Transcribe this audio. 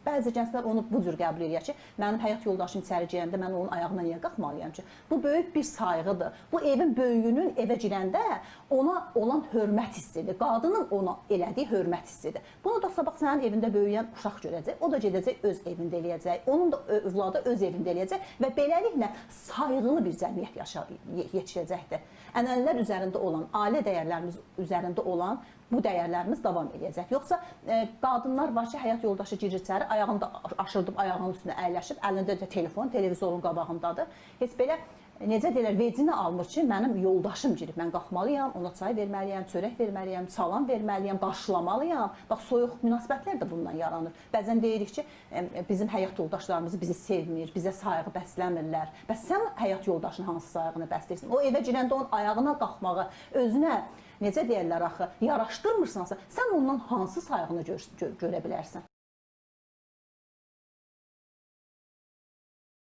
Bəzi gənclər onu bu cür qəbul edir ki, mənim həyat yoldaşım içəri girəndə mən onun ayağına niyə qalxmalıyam ki? Bu böyük bir sayğıdır. Bu evin böyüyünün evə girəndə ona olan hörmət hissidir. Qadının ona elədiyi hörmət hissidir. Bunu da bax sənin evində böyüyən uşaq görəcək. O da gedəcək öz evində eləyəcək. Onun da övladı öz evində eləyəcək və beləliklə sayğılı bir cəmiyyət yetişəcəkdir. Ənənələr üzərində olan, ailə dəyərlərimiz üzərində olan bu dəyərlərimiz davam edəcək. Yoxsa qadınlar var ki, həyat yoldaşı girir içəri, ayağını da aşırdıb, ayağının üstünə əyləşib, əlində də telefon, televizorun qabağındadır. Heç belə, necə deyirlər, vecini almır ki, mənim yoldaşım girib, mən qalxmalıyam, ona çay verməliyəm, çörək verməliyəm, salam verməliyəm, qarşılamalıyam. Bax, soyuq münasibətlər də bundan yaranır. Bəzən deyirik ki, bizim həyat yoldaşlarımız bizi sevmir, bizə sayğı bəsləmirlər. Bəs sən həyat yoldaşının hansı sayğını bəsləyirsən? O evə girəndə onun ayağına qalxmağı, özünə, necə deyirlər axı, yaraşdırmırsansa, sən ondan hansı sayğını görə bilərsən?